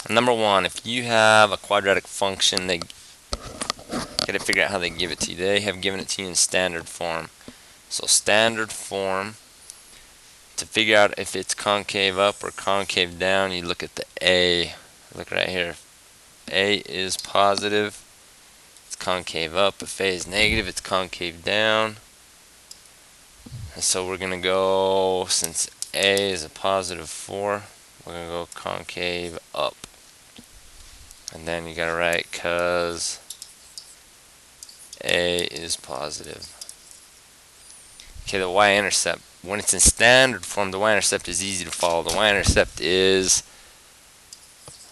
Number one, if you have a quadratic function, they gotta figure out how they give it to you. They have given it to you in standard form. So standard form, to figure out if it's concave up or concave down, you look at the A. Look right here. If A is positive, it's concave up. If A is negative, it's concave down. And so we're gonna go, since A is a positive 4, we're gonna go concave up. And then you gotta write cause A is positive. Okay, the y-intercept. When it's in standard form, the y-intercept is easy to follow. The y-intercept is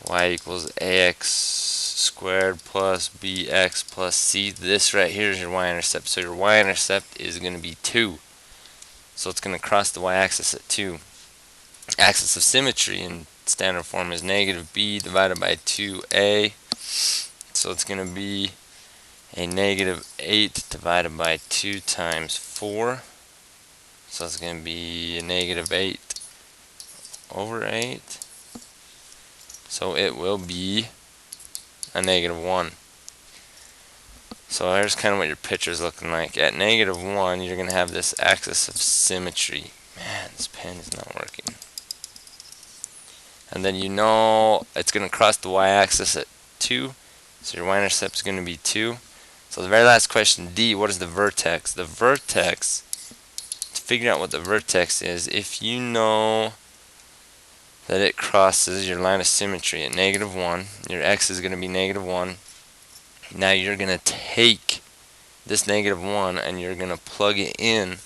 y equals ax squared plus bx plus c. This right here is your y-intercept. So your y-intercept is going to be 2. So it's going to cross the y-axis at 2. Axis of symmetry in standard form is negative b divided by 2a. So it's going to be a negative 8 divided by 2 times 4. So it's going to be a negative 8 over 8. So it will be a negative 1. So here's kind of what your picture is looking like. At negative 1, you're going to have this axis of symmetry. Man, this pen is not working. And then you know it's going to cross the y-axis at 2. So your y-intercept is going to be 2. So the very last question, D, what is the vertex? The vertex, to figure out what the vertex is, if you know that it crosses your line of symmetry at negative 1, your x is going to be negative 1. Now you're going to take this negative 1 and you're going to plug it in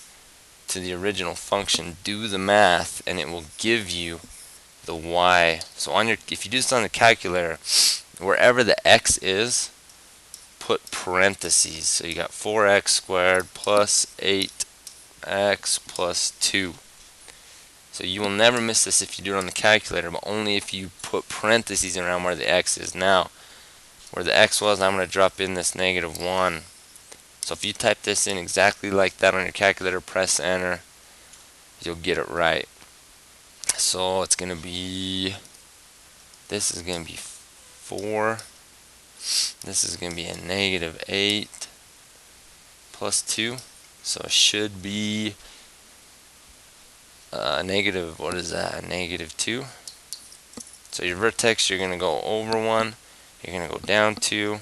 to the original function, do the math, and it will give you the y. So on your, if you do this on the calculator, wherever the x is, put parentheses. So you got 4x squared plus 8x plus 2. So you will never miss this if you do it on the calculator, but only if you put parentheses around where the x is. Now, where the x was, I'm going to drop in this negative 1. So if you type this in exactly like that on your calculator, press enter, you'll get it right. So it's going to be, this is going to be 4. This is going to be a negative 8 plus 2. So it should be negative, what is that? A negative 2. So your vertex, you're going to go over 1. You're going to go down 2.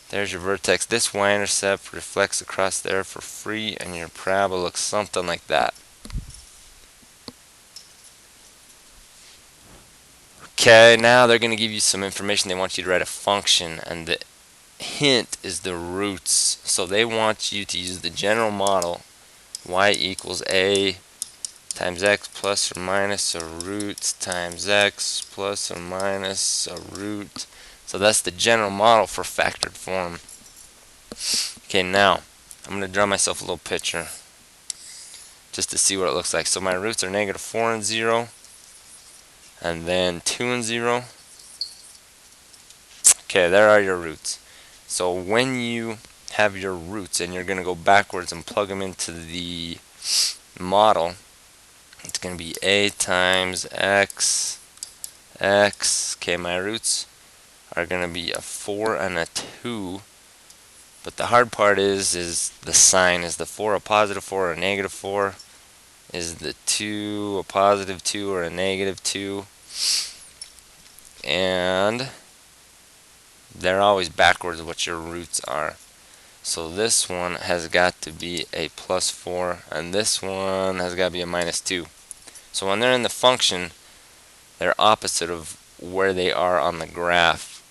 There's your vertex. This y-intercept reflects across there for free, and your parabola looks something like that. Okay, now they're going to give you some information. They want you to write a function, and the hint is the roots. So they want you to use the general model, y equals a times x plus or minus a root times x plus or minus a root. So that's the general model for factored form. Okay, now I'm going to draw myself a little picture just to see what it looks like. So my roots are negative 4 and 0, and then 2 and 0. Okay, there are your roots. So when you have your roots and you're going to go backwards and plug them into the model, it's going to be a times x. Okay, my roots are going to be a 4 and a 2. But the hard part is the sign. Is the 4 a positive 4 or a negative 4? Is the 2 a positive 2 or a negative 2? And they're always backwards what your roots are. So this one has got to be a plus 4, and this one has got to be a minus 2. So when they're in the function, they're opposite of where they are on the graph.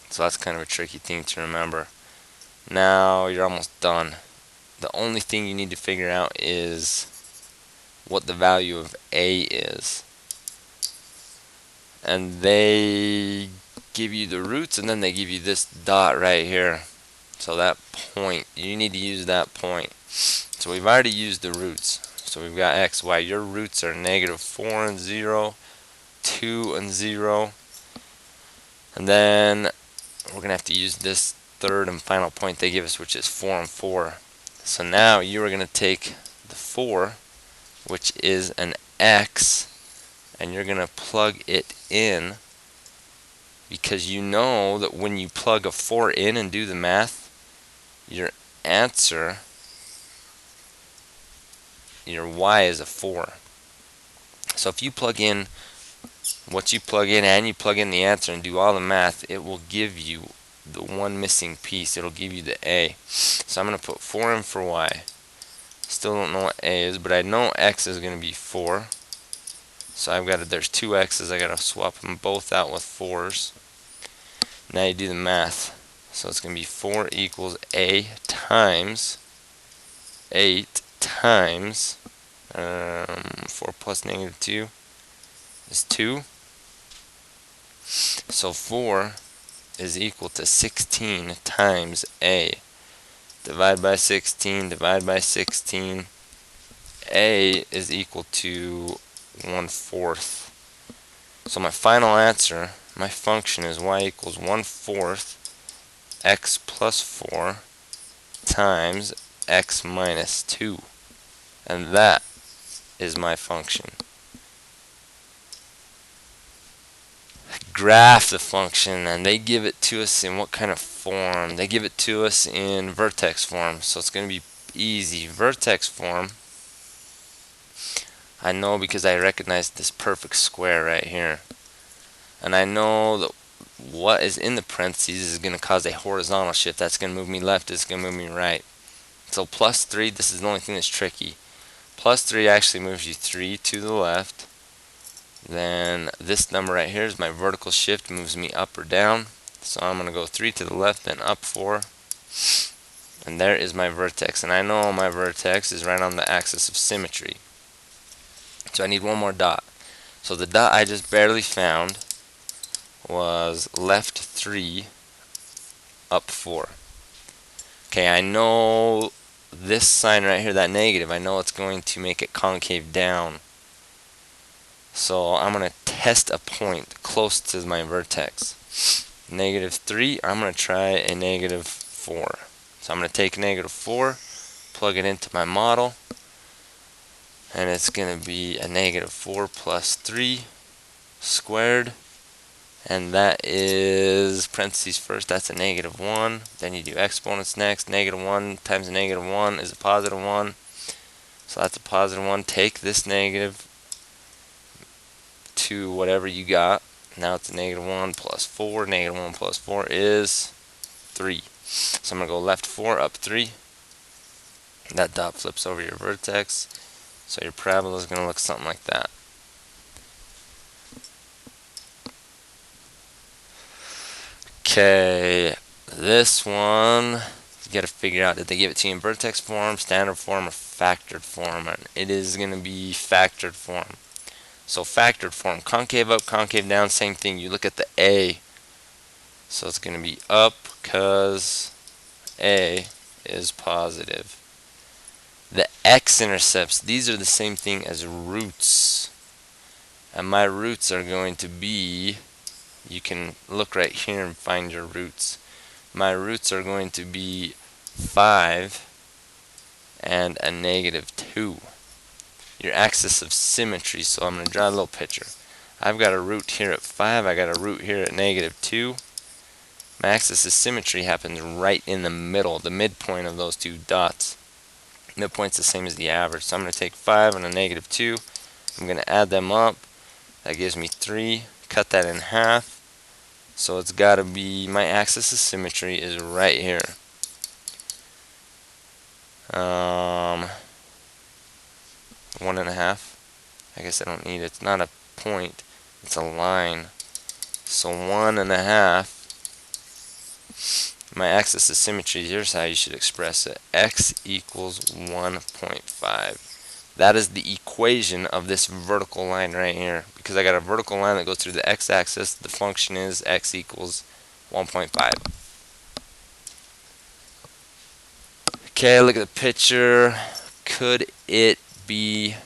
So that's kind of a tricky thing to remember. Now you're almost done. The only thing you need to figure out is what the value of a is. And they give you the roots, and then they give you this dot right here. So that point, you need to use that point. So we've already used the roots. So we've got x, y. Your roots are negative 4 and 0, 2 and 0. And then we're going to have to use this third and final point they give us, which is 4 and 4. So now you are going to take the 4, which is an x, and you're going to plug it in, because you know that when you plug a 4 in and do the math, your answer, your y is a 4. So if you plug in what you plug in and you plug in the answer and do all the math, it will give you the one missing piece. It'll give you the a. So I'm going to put 4 in for y. Still don't know what a is, but I know x is going to be 4. So I've got there's two x's. I got to swap them both out with 4's. Now you do the math. So it's going to be 4 equals a times 8 times 4 plus negative 2 is 2. So 4 is equal to 16 times a. Divide by 16, divide by 16. A is equal to 1/4. So my final answer, my function is y equals 1/4 x plus 4 times x minus 2. And that is my function. Graph the function, and they give it to us in what kind of form? They give it to us in vertex form, so it's going to be easy. Vertex form, I know because I recognize this perfect square right here, and I know that what is in the parentheses is going to cause a horizontal shift. That's going to move me left, it's going to move me right. So plus 3, this is the only thing that's tricky. Plus 3 actually moves you 3 to the left. Then this number right here is my vertical shift, moves me up or down. So I'm going to go 3 to the left, then up 4. And there is my vertex. And I know my vertex is right on the axis of symmetry. So I need one more dot. So the dot I just barely found was left 3, up 4. Okay, I know this sign right here, that negative, I know it's going to make it concave down. So I'm going to test a point close to my vertex. Negative 3, I'm going to try a negative 4. So I'm going to take negative 4, plug it into my model, and it's going to be a negative 4 plus 3 squared, and that is, parentheses first, that's a negative 1. Then you do exponents next. Negative 1 times a negative 1 is a positive 1. So that's a positive 1. Take this negative to whatever you got. Now it's a negative 1 plus 4. Negative 1 plus 4 is 3. So I'm going to go left 4, up 3. That dot flips over your vertex. So your parabola is going to look something like that. Okay, this one, you got to figure out, did they give it to you in vertex form, standard form, or factored form? And it is going to be factored form. So factored form, concave up, concave down, same thing. You look at the A. So it's going to be up because A is positive. The x-intercepts, these are the same thing as roots. And my roots are going to be, you can look right here and find your roots. My roots are going to be 5 and a negative 2. Your axis of symmetry, so I'm going to draw a little picture. I've got a root here at 5, I got a root here at negative 2. My axis of symmetry happens right in the middle, the midpoint of those two dots. Midpoint's the same as the average, so I'm going to take 5 and a negative 2. I'm going to add them up. That gives me 3. Cut that in half. So it's got to be, my axis of symmetry is right here. 1.5. I guess I don't need it. It's not a point, it's a line. So 1.5. My axis of symmetry, here's how you should express it. X equals 1.5. That is the equation of this vertical line right here. Because I got a vertical line that goes through the x-axis, the function is x equals 1.5. Okay, look at the picture. Could it be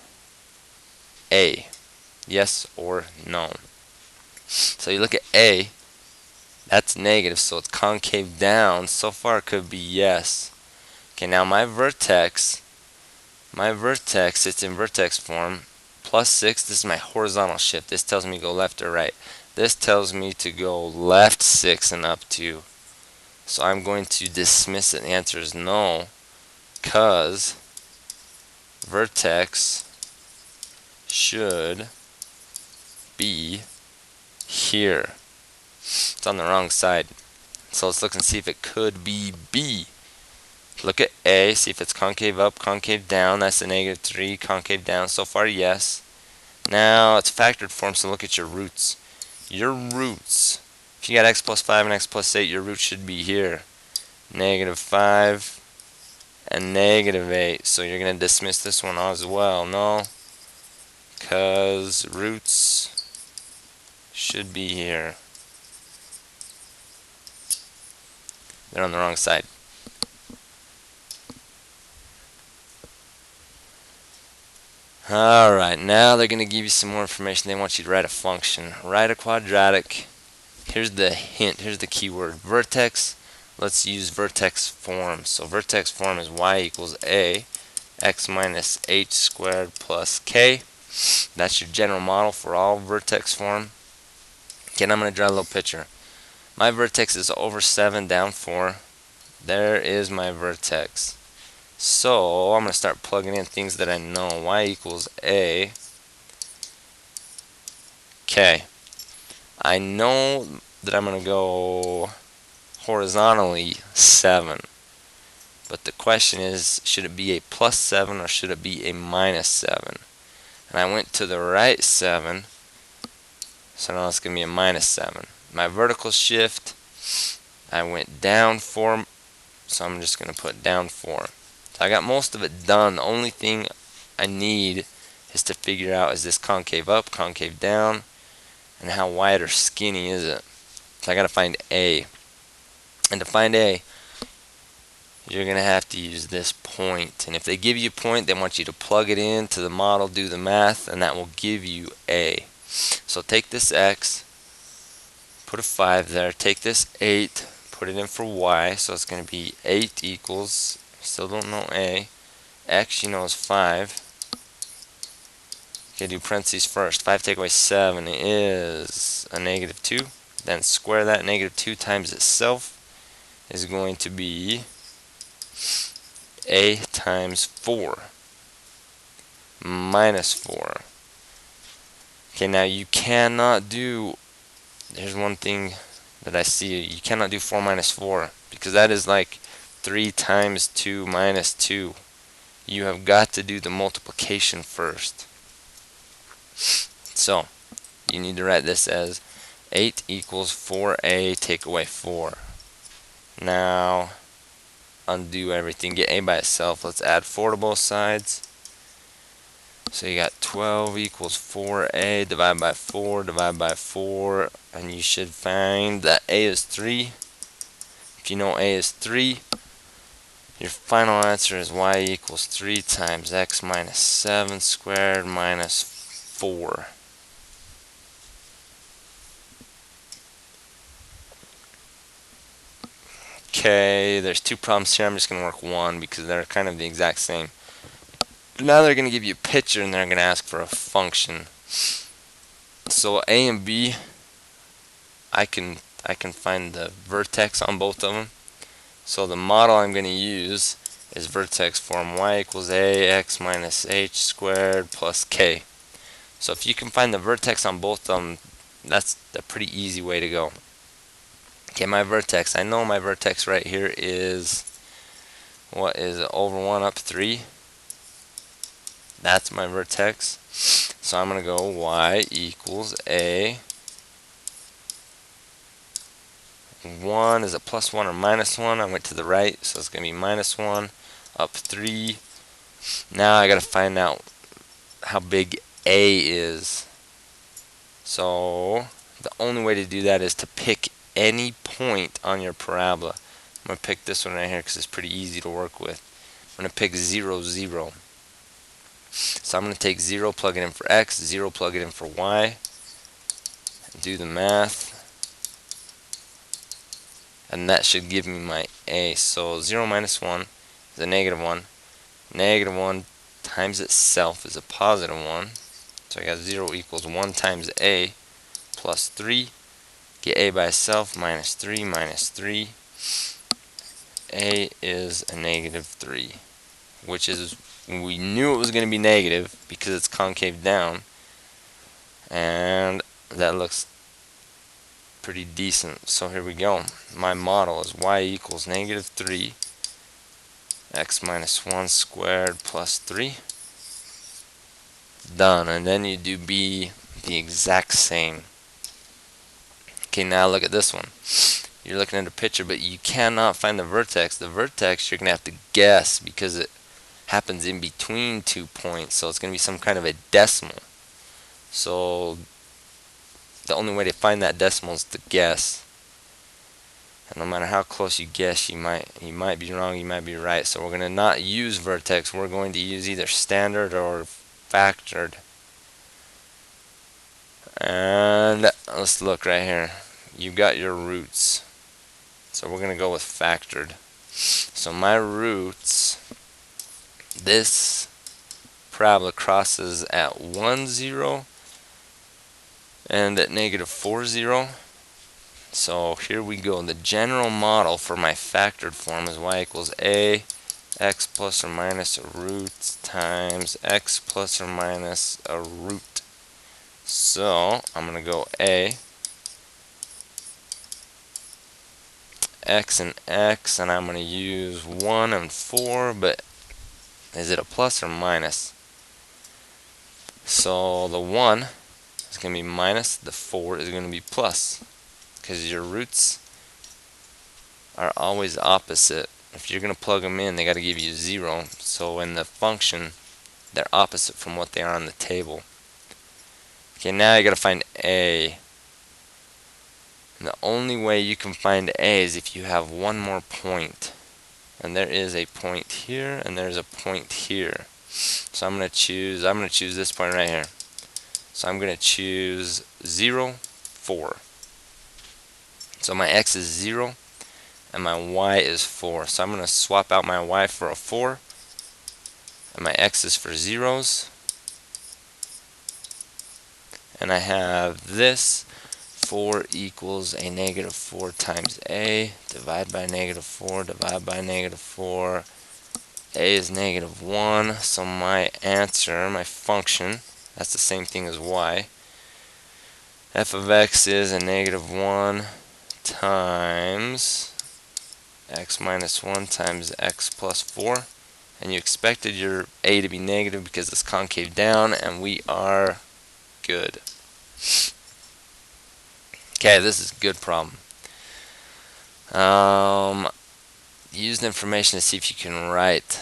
A? Yes or no? So you look at A, that's negative, so it's concave down. So far it could be yes. Okay, now my vertex, it's in vertex form, plus 6. This is my horizontal shift. This tells me to go left or right. This tells me to go left 6 and up 2. So I'm going to dismiss it. The answer is no, because vertex should be here. It's on the wrong side. So let's look and see if it could be B. Look at A, see if it's concave up, concave down. That's a -3, concave down. So far, yes. Now it's factored form, so look at your roots. Your roots, if you got x plus 5 and x plus 8, your roots should be here. -5 and -8. So you're going to dismiss this one as well. No, because roots should be here. They're on the wrong side. Alright, now they're going to give you some more information. They want you to write a function. Write a quadratic. Here's the hint. Here's the keyword. Vertex. Let's use vertex form. So vertex form is y equals a x minus h squared plus k. That's your general model for all vertex form. Okay, now I'm going to draw a little picture. My vertex is over 7, down 4. There is my vertex. So I'm going to start plugging in things that I know. Y equals a. Okay. I know that I'm going to go horizontally 7. But the question is, should it be a plus 7 or should it be a minus 7? And I went to the right 7. So now it's going to be a minus 7. My vertical shift, I went down 4. So I'm just going to put down 4. So I got most of it done. The only thing I need is to figure out, is this concave up, concave down, and how wide or skinny is it. So I got to find A. And to find A, you're going to have to use this point. And if they give you a point, they want you to plug it into the model, do the math, and that will give you A. So take this X, put a 5 there, take this 8, put it in for Y, so it's going to be 8 equals, still don't know A, X you know is 5. Okay, do parentheses first. 5 take away 7 is a -2. Then square that. -2 times itself is going to be A times 4 minus 4. Okay, now you cannot do, here's one thing that I see, you cannot do 4 minus 4 because that is like 3 times 2 minus 2. You have got to do the multiplication first. So you need to write this as 8 equals 4a, take away 4. Now undo everything, get a by itself. Let's add 4 to both sides. So you got 12 equals 4a, divide by 4, divide by 4, and you should find that a is 3. If you know a is 3, your final answer is y equals 3 times x minus 7 squared minus 4. Okay, there's 2 problems here. I'm just going to work one because they're kind of the exact same. Now they're going to give you a picture and they're going to ask for a function. So A and B, I can find the vertex on both of them. So the model I'm going to use is vertex form y equals a x minus h squared plus k. So if you can find the vertex on both of them, that's a pretty easy way to go. Okay, my vertex, I know my vertex right here is, what is it, over 1 up 3. That's my vertex. So I'm going to go y equals a 1. Is it plus 1 or minus 1? I went to the right, so it's going to be minus 1 up 3. Now I got to find out how big a is. So the only way to do that is to pick any point on your parabola. I'm going to pick this one right here because it's pretty easy to work with. I'm going to pick 0, 0. So I'm going to take 0, plug it in for x, 0, plug it in for y, do the math, and that should give me my a. So 0 minus 1 is a -1. -1 times itself is a +1. So I got 0 equals 1 times a plus 3. Get a by itself, minus 3 minus 3. A is a negative 3, which is, we knew it was going to be negative because it's concave down, and that looks pretty decent. So here we go. My model is y equals negative 3 x minus 1 squared plus 3. Done. And then you do b the exact same. Okay, now look at this one. You're looking at a picture, but you cannot find the vertex. The vertex you're going to have to guess because it happens in between 2 points, so it's going to be some kind of a decimal. So the only way to find that decimal is to guess. And no matter how close you guess, you might be wrong, you might be right. So we're going to not use vertex. We're going to use either standard or factored. And let's look right here. You've got your roots. So we're going to go with factored. So my roots, this parabola crosses at 1, 0 and at negative 4, 0. So here we go. The general model for my factored form is y equals a x plus or minus a root times x plus or minus a root. So I'm going to go a x and x, and I'm going to use 1 and 4, but is it a plus or minus? So the 1 is going to be minus, the 4 is going to be plus, because your roots are always opposite. If you're going to plug them in, they got to give you 0. So in the function, they're opposite from what they are on the table. Okay, now you got to find a. And the only way you can find a is if you have one more point. And there is a point here, and there's a point here. So I'm going to choose this point right here. So I'm going to choose 0, 4. So my x is 0, and my y is 4. So I'm going to swap out my y for a 4, and my x is for zeros. And I have this 4 equals a negative 4 times a, divide by negative 4, divide by negative 4. A is negative 1, so my answer, my function, that's the same thing as y. F of x is a negative 1 times x minus 1 times x plus 4. And you expected your a to be negative because it's concave down, and we are good. Okay, this is a good problem. Use the information to see if you can write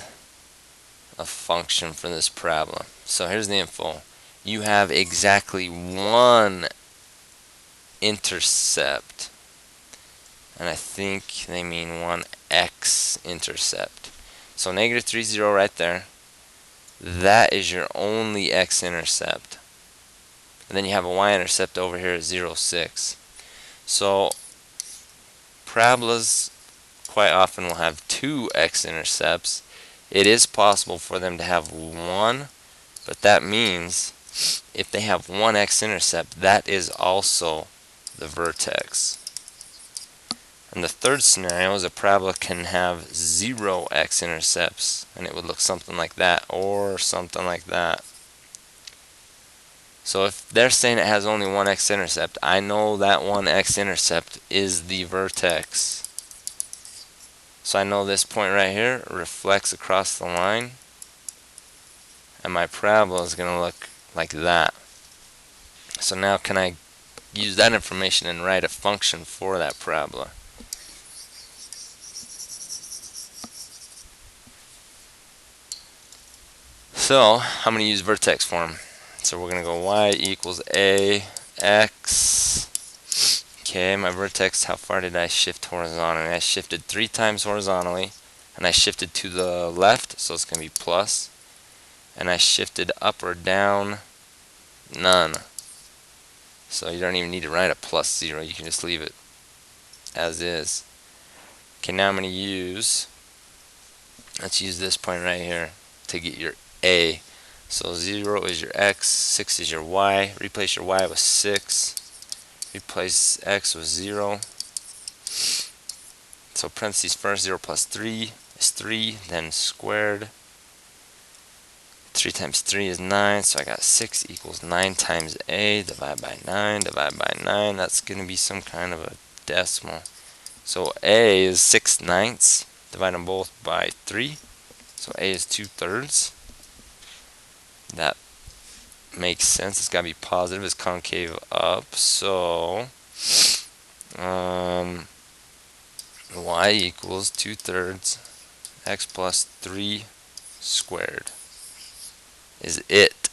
a function for this parabola. So here's the info. You have exactly one intercept, and I think they mean one x-intercept. So negative 3, 0 right there. That is your only x-intercept. And then you have a y-intercept over here at 0, 6. So parabolas quite often will have 2 x-intercepts. It is possible for them to have 1, but that means if they have 1 x-intercept, that is also the vertex. And the third scenario is a parabola can have 0 x-intercepts, and it would look something like that, or something like that. So if they're saying it has only 1 x-intercept, I know that 1 x-intercept is the vertex. So I know this point right here reflects across the line, and my parabola is going to look like that. So now can I use that information and write a function for that parabola? So I'm going to use vertex form. So we're going to go y equals a x. Okay, my vertex, how far did I shift horizontally? I shifted 3 times horizontally, and I shifted to the left, so it's going to be plus. And I shifted up or down, none. So you don't even need to write a plus 0, you can just leave it as is. Okay, now I'm going to let's use this point right here to get your a. So 0 is your x, 6 is your y. Replace your y with 6. Replace x with 0. So parentheses first, 0 plus 3 is 3, then squared. 3 times 3 is 9, so I got 6 equals 9 times a, divide by 9, divide by 9. That's going to be some kind of a decimal. So a is 6/9. Divide them both by 3. So a is 2/3. That makes sense. It's got to be positive. It's concave up. So y equals 2/3 x plus 3 squared is it.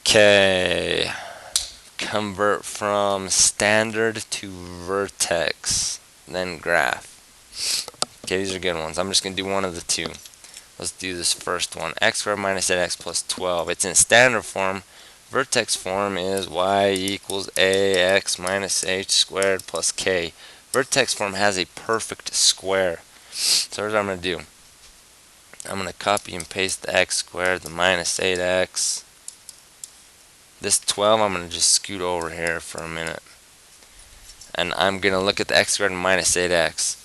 Okay, convert from standard to vertex, then graph. Okay, these are good ones. I'm just going to do one of the two. Let's do this first one. X squared minus 8x plus 12. It's in standard form. Vertex form is y equals ax minus h squared plus k. Vertex form has a perfect square. So here's what I'm going to do. I'm going to copy and paste the x squared, the minus 8x. This 12, I'm going to just scoot over here for a minute. And I'm going to look at the x squared and minus 8x.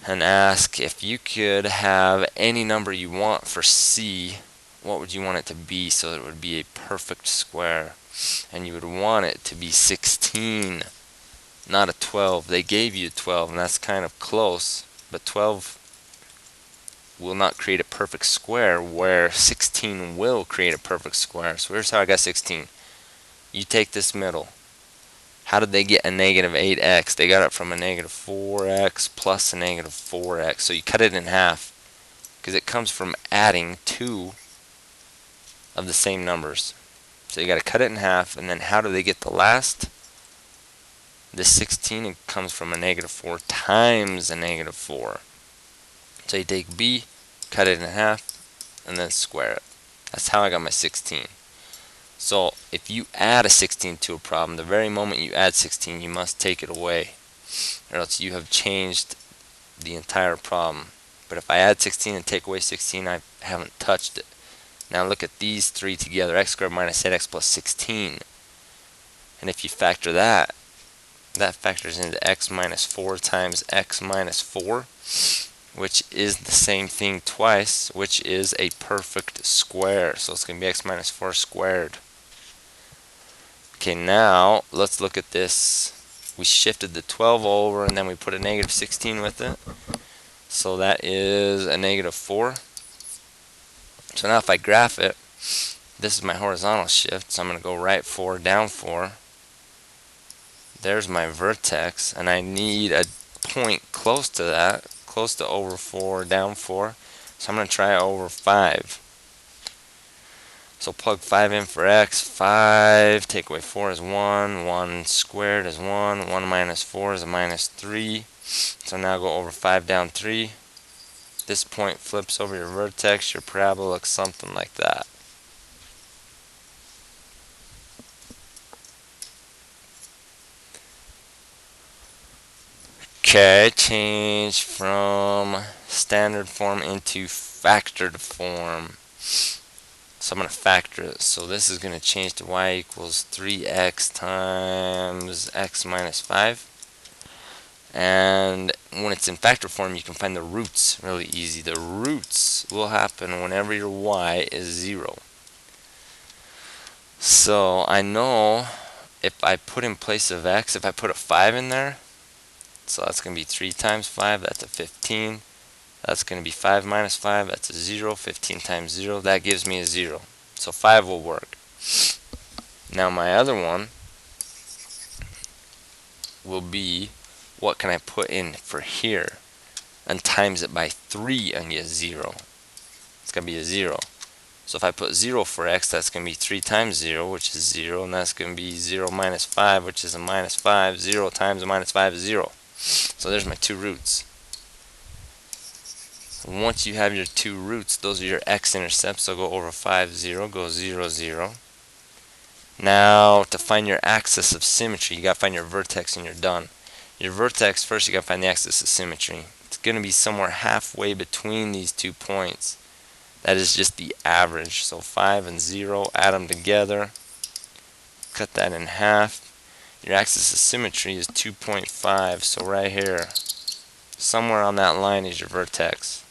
And ask if you could have any number you want for c, what would you want it to be so that it would be a perfect square? And you would want it to be 16, not a 12. They gave you 12, and that's kind of close, but 12 will not create a perfect square, where 16 will create a perfect square. So here's how I got 16. You take this middle. How did they get a negative 8x? They got it from a negative 4x plus a negative 4x. So you cut it in half, because it comes from adding two of the same numbers. So you got to cut it in half, and then how do they get the last? This 16, it comes from a negative 4 times a negative 4. So you take b, cut it in half, and then square it. That's how I got my 16. So if you add a 16 to a problem, the very moment you add 16, you must take it away, or else you have changed the entire problem. But if I add 16 and take away 16, I haven't touched it. Now look at these three together, x squared minus 8x plus 16. And if you factor that, that factors into x minus 4 times x minus 4, which is the same thing twice, which is a perfect square. So it's going to be x minus 4 squared. Okay, now let's look at this. We shifted the 12 over, and then we put a negative 16 with it. So that is a negative 4. So now if I graph it, this is my horizontal shift. So I'm going to go right 4, down 4. There's my vertex, and I need a point close to that, close to over 4, down 4. So I'm going to try over 5. So plug 5 in for x. 5, take away 4 is 1. 1 squared is 1. 1 minus 4 is a minus 3. So now go over 5, down 3. This point flips over your vertex. Your parabola looks something like that. Okay, change from standard form into factored form. So I'm going to factor it. So this is going to change to y equals 3x times x minus 5. And when it's in factor form, you can find the roots really easy. The roots will happen whenever your y is 0. So I know if I put in place of x, if I put a 5 in there, so that's going to be 3 times 5, that's a 15. That's going to be 5 minus 5, that's a 0. 15 times 0, that gives me a 0. So 5 will work. Now my other one will be, what can I put in for here? And times it by 3 and get 0. It's going to be a 0. So if I put 0 for x, that's going to be 3 times 0, which is 0. And that's going to be 0 minus 5, which is a minus 5. 0 times a minus 5 is 0. So there's my two roots. Once you have your two roots, those are your x-intercepts. So go over 5, 0, go 0, 0. Now to find your axis of symmetry, you got to find your vertex and you're done. Your vertex, first you gotta find the axis of symmetry. It's gonna be somewhere halfway between these 2 points. That is just the average. So 5 and 0, add them together, cut that in half. Your axis of symmetry is 2.5, so right here, somewhere on that line is your vertex.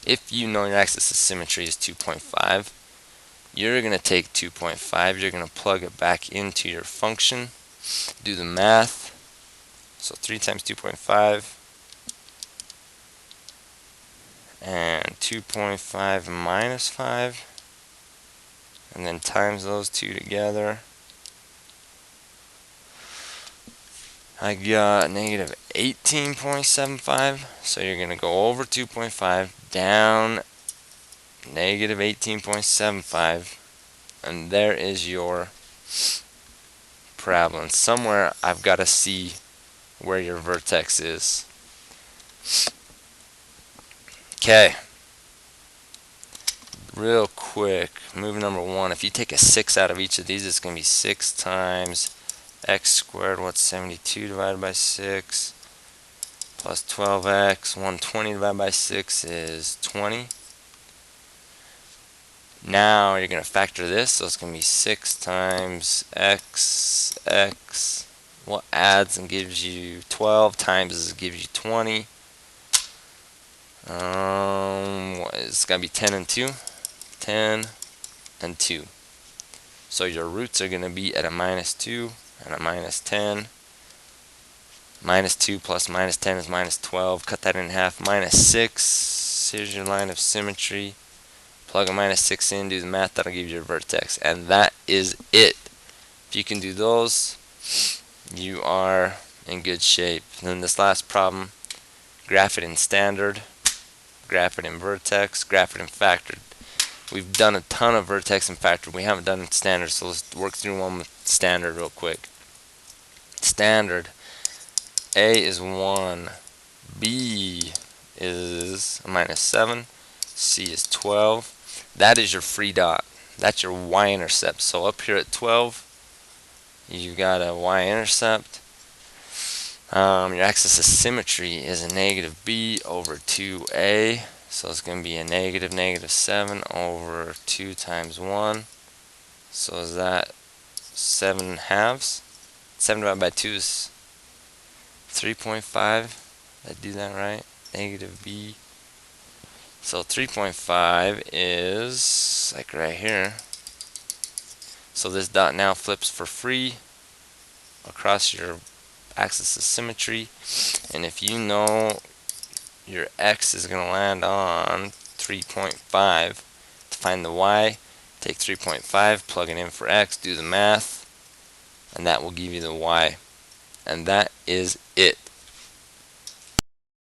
If you know your axis of symmetry is 2.5, you're going to take 2.5, you're going to plug it back into your function, do the math. So 3 times 2.5 and 2.5 minus 5, and then times those two together. I got negative 18.75, so you're going to go over 2.5, down negative 18.75, and there is your parabola. And somewhere I've got to see where your vertex is. Okay, real quick, move number 1. If you take a 6 out of each of these, it's going to be 6 times x squared. What's 72 divided by 6? Plus 12x. 120 divided by 6 is 20. Now you're going to factor this, so it's going to be 6 times x, what adds and gives you 12, times gives you 20. It's going to be 10 and 2. 10 and 2. So your roots are going to be at a minus 2 and a minus 10. Minus 2 plus minus 10 is minus 12. Cut that in half. Minus 6. Here's your line of symmetry. Plug a minus 6 in, do the math, that'll give you your vertex. And that is it. If you can do those, you are in good shape. And then this last problem, graph it in standard, graph it in vertex, graph it in factored. We've done a ton of vertex and factored. We haven't done standard, so let's work through one with standard real quick. Standard, A is 1, B is minus 7, C is 12. That is your free dot. That's your y-intercept. So up here at 12, you've got a y-intercept. Your axis of symmetry is a negative b over 2a. So it's going to be a negative negative 7 over 2 times 1. So is that 7 halves? 7 divided by 2 is 3.5. Did I do that right? Negative b. So 3.5 is like right here. So this dot now flips for free across your axis of symmetry. And if you know your x is going to land on 3.5, to find the y, take 3.5, plug it in for x, do the math, and that will give you the y. And that is it.